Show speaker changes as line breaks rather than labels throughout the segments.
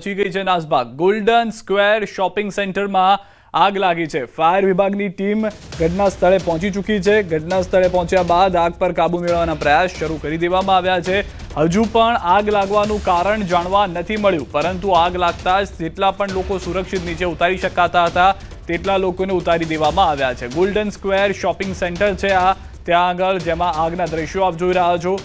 મચી ગઈ છે નાસભાગ। ગોલ્ડન સ્ક્વેર શોપિંગ સેન્ટરમાં આગ લાગી છે। ફાયર વિભાગની ટીમ ઘટના સ્થળે પહોંચી ચૂકી છે। ઘટના સ્થળે પહોંચ્યા બાદ આગ પર કાબુ મેળવવાના પ્રયાસ શરૂ કરી દેવામાં આવ્યા છે। હજુ પણ આગ લાગવાનું કારણ જાણવા નથી મળ્યું, પરંતુ આગ લાગતા જ જેટલા પણ લોકો સુરક્ષિત નીચે ઉતારી શકાતા હતા તેટલા લોકોને ઉતારી દેવામાં આવ્યા છે। ગોલ્ડન સ્ક્વેર શોપિંગ સેન્ટર છે આ, ત્યાં આગળ જેમાં આગના દ્રશ્યો આપ જોઈ રહ્યા છો।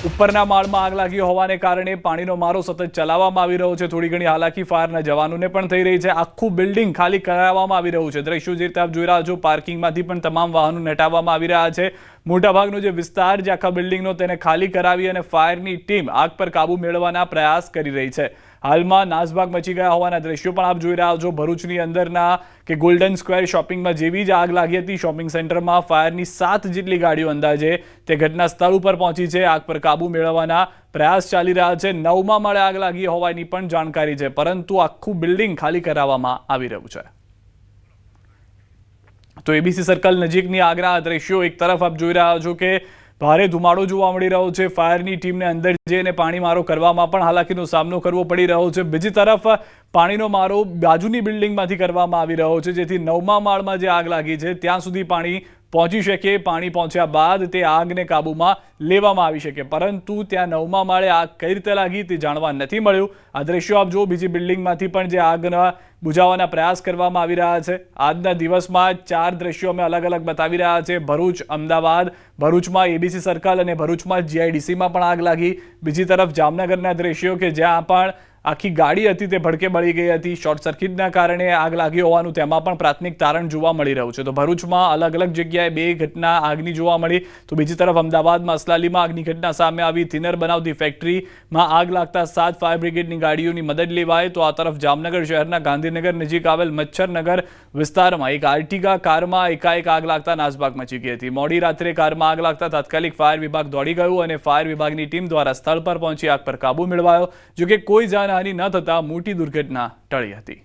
ઉપરના માળમાં આગ લાગી હોવાને કારણે પાણીનો મારો સતત ચલાવવામાં આવી રહ્યો છે। થોડી ઘણી હાલાકી ફાયરના જવાનોને પણ થઈ રહી છે। આખું બિલ્ડિંગ ખાલી કરાવવામાં આવી રહ્યું છે। દ્રશ્યો જે રીતે આપ જોઈ રહ્યા છો, પાર્કિંગમાંથી પણ તમામ વાહનો હટાવવામાં આવી રહ્યા છે। મોટાભાગનો જે વિસ્તાર જે આખા બિલ્ડિંગનો તેને ખાલી કરાવી અને ફાયરની ટીમ આગ પર કાબુ મેળવવાના પ્રયાસ કરી રહી છે। હાલમાં નાસભાગ મચી ગયા હોવાના દ્રશ્યો પણ આપ જોઈ રહ્યા છો। ભરૂચની અંદરના કે ગોલ્ડન સ્ક્વેર શોપિંગમાં જેવી જ આગ લાગી હતી, શોપિંગ સેન્ટરમાં ફાયરની 7 જેટલી ગાડીઓ અંદાજે તે ઘટના સ્થળ ઉપર પહોંચી છે। આગ પર કાબુ મેળવવાના પ્રયાસ ચાલી રહ્યા છે। 9મા માળે આગ લાગી હોવાની પણ જાણકારી છે, પરંતુ આખું બિલ્ડિંગ ખાલી કરાવવામાં આવી રહ્યું છે। તો એબીસી સર્કલ નજીકની આગના દ્રશ્યો એક તરફ આપ જોઈ રહ્યા છો કે ભારે ધુમાડો જોવા મળી રહ્યો છે। ફાયરની ટીમને અંદર જઈને પાણી મારો કરવામાં પણ હાલાકીનો સામનો કરવો પડી રહ્યો છે। બીજી તરફ પાણીનો મારો બાજુની બિલ્ડિંગમાંથી કરવામાં આવી રહ્યો છે, જેથી 9મા માળમાં જે આગ લાગી છે ત્યાં સુધી પાણી પહોંચી શકે। પાણી પહોંચ્યા બાદ તે આગને કાબૂમાં લેવામાં આવી શકે, પરંતુ ત્યાં 9મા માળે આગ કઈ રીતે લાગી તે જાણવા નથી મળ્યું। આ દ્રશ્યો આપ જો, બીજી બિલ્ડિંગમાંથી પણ જે આગના બુઝાવવાના પ્રયાસ કરવામાં આવી રહ્યા છે। આજના દિવસમાં 4 દ્રશ્યો અમે અલગ અલગ બતાવી રહ્યા છે। ભરૂચ, અમદાવાદ, ભરૂચમાં એબીસી સર્કલ અને ભરૂચમાં જીઆઈડીસીમાં પણ આગ લાગી। બીજી તરફ જામનગરના દ્રશ્યો કે જ્યાં પણ આખી ગાડી હતી તે ભડકે બળી ગઈ હતી। શોર્ટ સર્કિટના કારણે આગ લાગી હોવાનું તેમાં પણ પ્રાથમિક તારણ જોવા મળી રહ્યું છે। તો ભરૂચમાં અલગ અલગ જગ્યાએ 2 ઘટના આગની જોવા મળી, તો બીજી તરફ અમદાવાદમાં અસલાલીમાં આગની ઘટના સામે આવી। થિનર બનાવતી ફેક્ટરીમાં આગ લાગતા 7 ફાયર બ્રિગેડની ગાડીઓની મદદ લેવાય। તો આ તરફ જામનગર શહેરના ગાંધીનગર નજીક આવેલ મચ્છરનગર વિસ્તારમાં એક આર્ટિગા કારમાં એકાએક આગ લાગતા નાસભાગ મચી ગઈ હતી। મોડી રાત્રે કારમાં આગ લાગતા તાત્કાલિક ફાયર વિભાગ દોડી ગયું અને ફાયર વિભાગની ટીમ દ્વારા સ્થળ પર પહોંચી આગ પર કાબુ મેળવાયો। જોકે કોઈ જાનહાનિ ન થતા મોટી દુર્ઘટના ટળી હતી।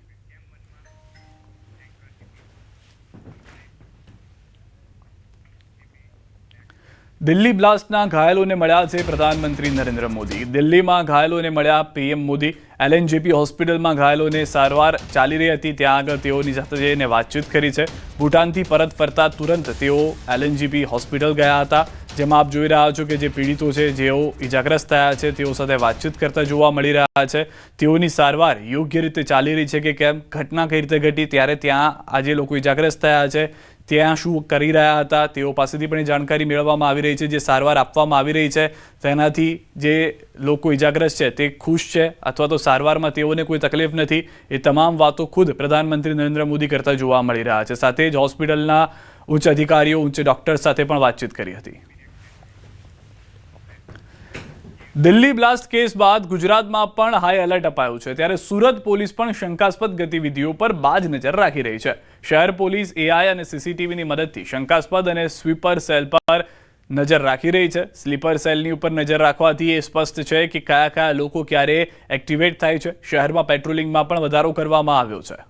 દિલ્હી બ્લાસ્ટના ઘાયલોને મળ્યા છે પ્રધાનમંત્રી નરેન્દ્ર મોદી। દિલ્હીમાં ઘાયલોને મળ્યા પીએમ મોદી। એલએનજેપી હોસ્પિટલમાં ઘાયલોને સારવાર ચાલી રહી હતી, ત્યાં આગળ તેઓની સાથે જઈને વાતચીત કરી છે। ભૂટાનથી પરત ફરતા તુરંત તેઓ એલએનજેપી હોસ્પિટલ ગયા હતા, જેમાં આપ જોઈ રહ્યા છો કે જે પીડિતો છે, જેઓ ઇજાગ્રસ્ત થયા છે, તેઓ સાથે વાતચીત કરતા જોવા મળી રહ્યા છે। તેઓની સારવાર યોગ્ય રીતે ચાલી રહી છે કે કેમ, ઘટના કઈ રીતે ઘટી, ત્યારે ત્યાં આજે લોકો ઇજાગ્રસ્ત થયા છે ત્યાં શું કરી રહ્યા હતા, તેઓ પાસેથી પણ જાણકારી મેળવવામાં આવી રહી છે। જે સારવાર આપવામાં આવી રહી છે તેનાથી જે લોકો ઇજાગ્રસ્ત છે તે ખુશ છે અથવા તો સારવારમાં તેઓને કોઈ તકલીફ નથી, એ તમામ વાતો ખુદ પ્રધાનમંત્રી નરેન્દ્ર મોદી કરતા જોવા મળી રહ્યા છે। સાથે જ હોસ્પિટલના ઉચ્ચ અધિકારીઓ, ઉચ્ચ ડોક્ટર સાથે પણ વાતચીત કરી હતી। દિલ્હી બ્લાસ્ટ કેસ બાદ ગુજરાતમાં પણ હાઈ એલર્ટ અપાયું છે, ત્યારે સુરત પોલીસ પણ શંકાસ્પદ ગતિવિધિઓ પર બાજ નજર રાખી રહી છે। શહેર પોલીસ એઆઈ અને સીસીટીવીની મદદથી શંકાસ્પદ અને સ્વીપર સેલ પર નજર રાખી રહી છે। સ્લીપર સેલની ઉપર નજર રાખવાથી એ સ્પષ્ટ છે કે કયા કયા લોકો ક્યારે એક્ટિવેટ થાય છે। શહેરમાં પેટ્રોલિંગમાં પણ વધારો કરવામાં આવ્યો છે।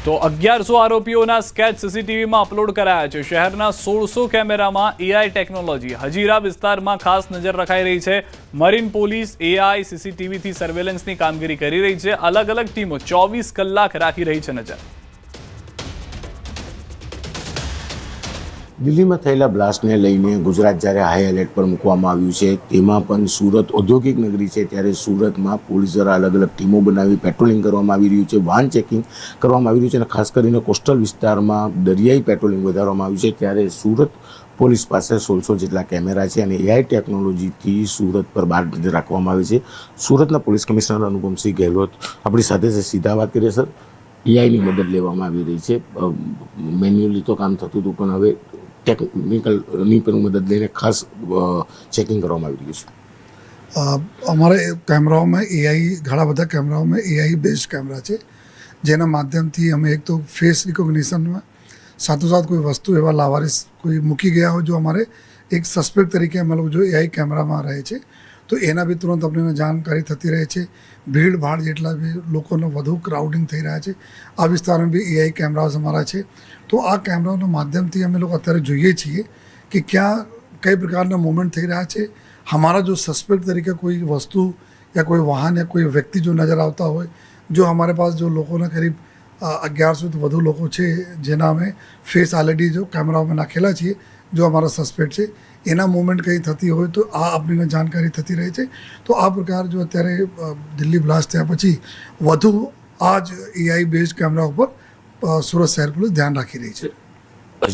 તો 1100 આરોપીઓના સ્કેચ સીસીટીવીમાં અપલોડ કરાયા છે। શહેરના 1600 કેમેરામાં એઆઈ ટેકનોલોજી। હજીરા વિસ્તારમાં ખાસ નજર રખાઈ રહી છે। મરીન પોલીસ એઆઈ સીસીટીવીથી સર્વેલન્સની કામગીરી કરી રહી છે। અલગ અલગ ટીમો 24 કલાક રાખી રહી છે નજર।
દિલ્હીમાં થયેલા બ્લાસ્ટને લઈને ગુજરાત જ્યારે હાઈ એલર્ટ પર મૂકવામાં આવ્યું છે, તેમાં પણ સુરત ઔદ્યોગિક નગરી છે, ત્યારે સુરતમાં પોલીસ દ્વારા અલગ અલગ ટીમો બનાવી પેટ્રોલિંગ કરવામાં આવી રહ્યું છે, વાહન ચેકિંગ કરવામાં આવી રહ્યું છે અને ખાસ કરીને કોસ્ટલ વિસ્તારમાં દરિયાઈ પેટ્રોલિંગ વધારવામાં આવ્યું છે। ત્યારે સુરત પોલીસ પાસે 1600 જેટલા કેમેરા છે અને એઆઈ ટેકનોલોજીથી સુરત પર બાર નજર રાખવામાં આવી છે। સુરતના પોલીસ કમિશનર અનુપમસિંહ ગેહલોત આપણી સાથે છે, સીધા વાત કરીએ સર। એઆઈની મદદ લેવામાં આવી રહી છે, મેન્યુઅલી તો કામ થતું હતું પણ હવે ટેકનિકલની પણ મદદ લઈને ખાસ ચેકિંગ કરવામાં આવી રહ્યું છે।
અમારા કેમેરાઓમાં એઆઈ, ઘણા બધા કેમેરાઓમાં એઆઈ બેઝ કેમેરા છે, જેના માધ્યમથી અમે એક તો ફેસ રિકોગ્નિશનમાં સાથોસાથ કોઈ વસ્તુ એવા લાવારીસ કોઈ મૂકી ગયા હોય જો અમારે એક સસ્પેક્ટ તરીકે અમે લોકો જો એઆઈ કેમેરામાં રહે છે તો એના બી તુરંત આપણને જાણકારી થતી રહે છે। ભીડ ભાડ જેટલા બી લોકોનો વધુ ક્રાઉડિંગ થઈ રહ્યા છે, આ વિસ્તારમાં બી એઆઈ કેમેરાઝ અમારા છે। તો આ કેમેરાના માધ્યમથી અમે લોકો અત્યારે જોઈએ છીએ કે ક્યાં કઈ પ્રકારના મૂવમેન્ટ થઈ રહ્યા છે। हमारा जो सस्पेक्ट तरीके कोई वस्तु या कोई वाहन या कोई व्यक्ति जो नज़र आता हो, जो हमारे पास जो लोगों ने करीब 1100 થી વધુ લોકો છે જેના અમે ફેસ ઓલરેડી જો કેમેરામાં નાખેલા છીએ, જો અમારા સસ્પેક્ટ છે એના મૂવમેન્ટ કંઈ થતી હોય તો આ આપણને જાણકારી થતી રહે છે. તો આ પ્રકાર જો અત્યારે દિલ્હી બ્લાસ્ટ થયા પછી વધુ આ જ એઆઈ બેઝડ કેમેરા ઉપર સુરત શહેર પોલીસ ધ્યાન રાખી રહી છે.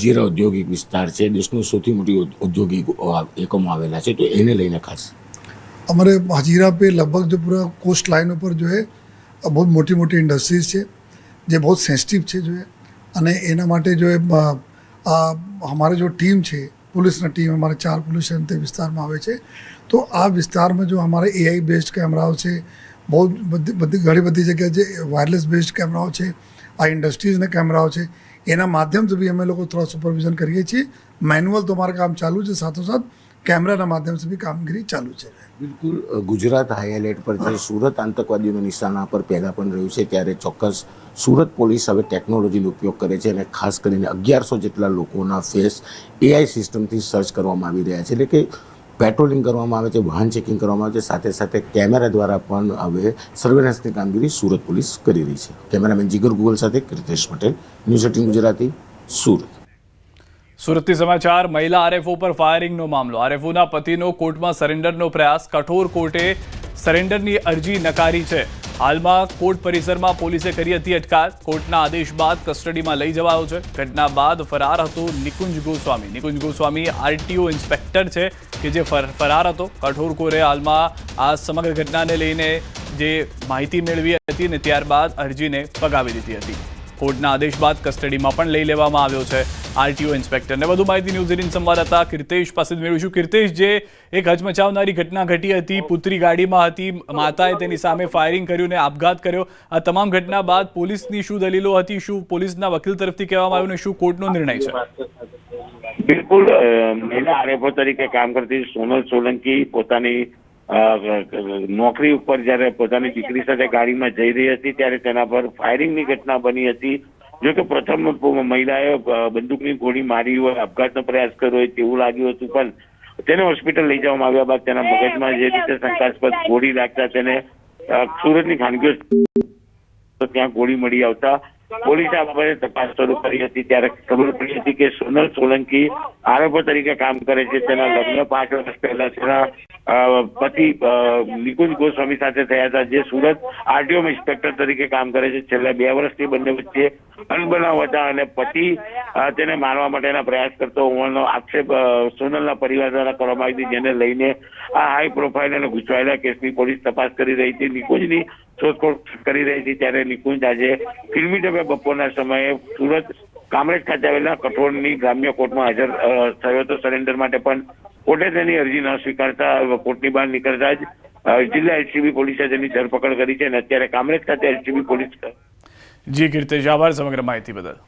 હજીરા ઔદ્યોગિક વિસ્તાર છે, દેશનું સૌથી મોટી ઔદ્યોગિક એકમો આવેલા છે, તો એને લઈને ખાસ
हमारे हजीरा पे लगभग जो पूरा कोस्ट लाइन ऊपर जो है बहुत मोटी मोटी इंडस्ट्रीज है जो बहुत सेंसिटिव है जो है અને એના માટે જો हमारे जो टीम है पुलिसना टीम हमारे 4 पुलिस તે વિસ્તારમાં આવે છે. તો આ વિસ્તારમાં જો हमारे एआई बेस्ड कैमराओ છે, बहुत ઘણી બધી જગ્યાએ જે વાયરલેસ બેઝડ કેમેરાઓ છે, આ ઇન્ડસ્ટ્રીઝના કેમેરાઓ છે, એના માધ્યમથી બી અમે લોકો થોડા સુપરવિઝન કરીએ છીએ. મેન્યુઅલ તો અમારું કામ ચાલુ છે, સાથોસાથ कैमरा माध्यम से भी कामगिरी चालू है.
બિલકુલ ગુજરાત હાઈ એલર્ટ પર છે. સુરત આતંકવાદીઓના નિશાના પર પહેલાં પણ રહ્યું છે, ત્યારે ચોક્કસ સુરત પોલીસ હવે ટેકનોલોજીનો ઉપયોગ કરે છે અને ખાસ કરીને 1100 જેટલા લોકોના ફેસ એઆઈ સિસ્ટમથી સર્ચ કરવામાં આવી રહ્યા છે. એટલે કે પેટ્રોલિંગ કરવામાં આવે છે, વાહન ચેકિંગ કરવામાં આવે છે, સાથે સાથે કેમેરા દ્વારા પણ હવે સર્વેલન્સની કામગીરી સુરત પોલીસ કરી રહી છે. કેમેરામેન જીગર ગુગલ સાથે કૃતેશ પટેલ, ન્યૂઝ 18 ગુજરાતી, સુરત.
સુરતથી સમાચાર. મહિલા આરએફઓ પર ફાયરિંગનો મામલો. આરએફઓના પતિનો કોર્ટમાં સરેન્ડરનો પ્રયાસ. કઠોર કોર્ટે સરેન્ડરની અરજી નકારી છે. હાલમાં કોર્ટ પરિસરમાં પોલીસે કરી હતી અટકાયત. કોર્ટના આદેશ બાદ કસ્ટડીમાં લઈ જવાયો છે. ઘટના બાદ ફરાર હતો નિકુંજ ગોસ્વામી. નિકુંજ ગોસ્વામી આરટીઓ ઇન્સ્પેક્ટર છે કે જે ફરાર હતો. કઠોર કોર્ટે હાલમાં આ સમગ્ર ઘટનાને લઈને જે માહિતી મેળવી હતી ને ત્યારબાદ અરજીને ફગાવી દીધી હતી. કોર્ટના આદેશ બાદ કસ્ટડીમાં પણ લઈ લેવામાં આવ્યો છે આરટીઓ ઇન્સ્પેક્ટરને. વધુ માહિતી ન્યૂઝ 18 સંવાદદાતા કીર્તેશ પાસેથી મેળવીશું. કીર્તેશ, જે એક હચમચાવનારી ઘટના ઘટી હતી, પુત્રી ગાડીમાં હતી, માતાએ તેની સામે ફાયરિંગ કર્યું ને આપઘાત કર્યો, આ તમામ ઘટના બાદ પોલીસની શું દલીલો હતી, શું પોલીસના વકીલ તરફથી કહેવામાં આવ્યું ને શું કોર્ટનો નિર્ણય છે?
બિલકુલ, મહિલા આરએફઓ તરીકે કામ કરતી સોનલ સોલંકી પોતાની નોકરી ઉપર જ્યારે પોતાની દીકરી સાથે ગાડીમાં જઈ રહી હતી ત્યારે તેના પર ફાયરિંગની ઘટના બની હતી. જો કે પ્રથમ મહિલાએ બંદૂકની ગોળી મારી હોય, આપઘાતનો પ્રયાસ કર્યો હોય તેવું લાગ્યું હતું, પણ તેને હોસ્પિટલ લઈ જવામાં આવ્યા બાદ તેના મગજમાં જે રીતે શંકાસ્પદ ગોળી લાગતા તેને સુરતની ખાનગી ત્યાં ગોળી મળી આવતા પોલીસે આ બાબતે તપાસ શરૂ કરી હતી. ત્યારે ખબર પડી હતી કે સોનલ સોલંકી આરોપો તરીકે કામ કરે છે. તેના લગ્ન 5 વર્ષ પહેલા તેના પતિ નિકુંજ ગોસ્વામી સાથે થયા હતા, જે સુરત આરટીઓ ઇન્સ્પેક્ટર તરીકે કામ કરે છે. છેલ્લા 2 વર્ષથી બંને વચ્ચે અનબનાવ હતા અને પતિ તેને મારવા માટેના પ્રયાસ કરતો હોવાનો આક્ષેપ સોનલના પરિવાર દ્વારા કરવામાં આવી હતી, જેને લઈને આ હાઈ પ્રોફાઇલ અને ગૂંચવાયેલા કેસની પોલીસ તપાસ કરી રહી હતી. નિકુંજની શોધખોળ કરી રહી હતી. ત્યારે નિકુંજ આજે ફિલ્મી ઢબે બપોરના સમયે સુરત કામરેજ ખાતે આવેલા કઠોળની ગ્રામ્ય કોર્ટમાં હાજર થયો હતો સરેન્ડર માટે, પણ કોર્ટે તેની અરજી ન સ્વીકારતા કોર્ટની બહાર નીકળતા જ જિલ્લા એલસીબી પોલીસે તેની ધરપકડ કરી છે અને અત્યારે કામરેજ ખાતે એલસીબી પોલીસ.
જી કીર્તેશ, આભાર સમગ્ર માહિતી બદલ.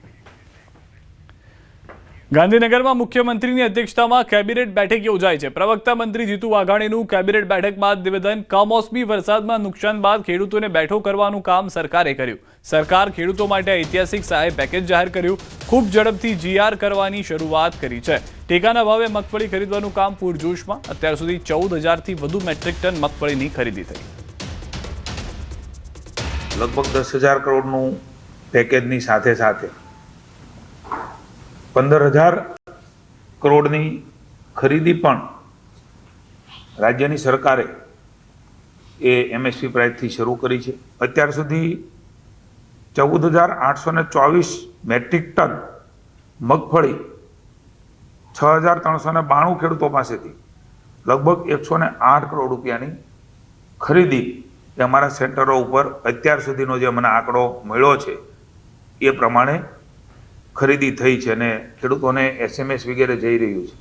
ગાંધીનગરમાં મુખ્યમંત્રીની અધ્યક્ષતામાં કેબિનેટ બેઠક યોજાઈ છે. પ્રવક્તા મંત્રી જીતુ વાઘાણીનું કેબિનેટ બેઠક બાદ નિવેદન. કમોસમી વરસાદમાં નુકસાન બાદ ખેડૂતોને બેઠો કરવાનું કામ સરકારે કર્યું. સરકાર ખેડૂતો માટે ઐતિહાસિક સહાય પેકેજ જાહેર કર્યું. ખૂબ ઝડપથી જીઆર કરવાની શરૂઆત કરી છે. ટેકાના ભાવે મગફળી ખરીદવાનું કામ પૂરજોશમાં. અત્યાર સુધી 14,000થી વધુ મેટ્રિક ટન મગફળીની ખરીદી થઈ.
લગભગ 10,000 કરોડનું પેકેજની સાથે સાથે 15,000 કરોડની ખરીદી પણ રાજ્યની સરકારે એ એમએસપી પ્રાઇસથી શરૂ કરી છે. અત્યાર સુધી 14,824 મેટ્રિક ટન મગફળી 6,392 ખેડૂતો પાસેથી લગભગ 108 કરોડ રૂપિયાની ખરીદી એ અમારા સેન્ટરો ઉપર અત્યાર સુધીનો જે મને આંકડો મળ્યો છે એ પ્રમાણે ખરીદી થઈ છે અને ખેડૂતોને એસએમએસ વગેરે જઈ રહ્યું છે.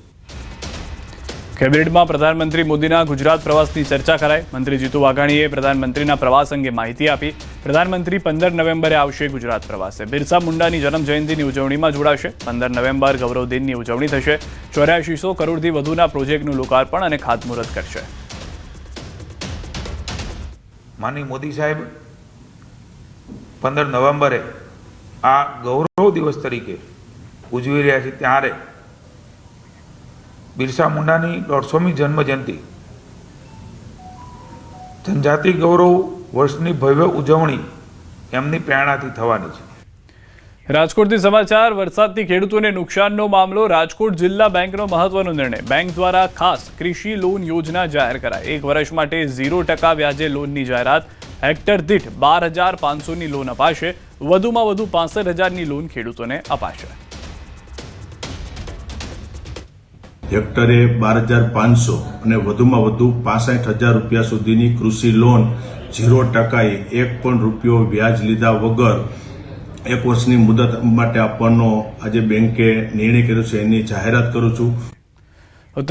કેબિનેટમાં પ્રધાનમંત્રી મોદીના ગુજરાત પ્રવાસની ચર્ચા કરાઈ. મંત્રી જીતુ વાઘાણીએ પ્રધાનમંત્રીના પ્રવાસ અંગે માહિતી આપી. પ્રધાનમંત્રી 15 નવેમ્બરે આવશે ગુજરાત પ્રવાસે. બિરસા મુંડાની જન્મ જયંતિની ઉજવણીમાં જોડાશે. 15 નવેમ્બર ગૌરવ દિનની ઉજવણી થશે. 8400 કરોડથી વધુના પ્રોજેક્ટનું લોકાર્પણ અને ખાતમુહૂર્ત કરશે.
માનનીય મોદી સાહેબ 15 નવેમ્બરે આ ગૌરવ દિવસ તરીકે ઉજવી રહ્યા છે, ત્યારે બિરસા મુંડાની 150મી જન્મ જયંતિ જનજાતિ ગૌરવ વર્ષની ભવ્ય ઉજવણી એમની પ્રેરણાથી થવાની છે.
રાજકોટથી સમાચાર. વરસાદથી ખેડૂતોને નુકસાનનો મામલો. રાજકોટ જિલ્લા બેંકનો મહત્વનો નિર્ણય. બેંક દ્વારા ખાસ કૃષિ લોન યોજના જાહેર કરાઈ. 1 વર્ષ માટે 0% વ્યાજે લોનની જાહેરાત. હેક્ટર દીઠ 12,500ની લોન અપાશે. વધુમાં વધુ 65,000ની લોન ખેડૂતોને અપાશે.
હેક્ટરે 12,500 અને વધુમાં વધુ 65,000 રૂપિયા સુધીની કૃષિ લોન 0%, 1 પણ રૂપિયો વ્યાજ લીધા વગર 1 વર્ષની મુદત માટે આપવાનો આજે બેંકે નિર્ણય કર્યો છે. એની જાહેરાત કરું છું.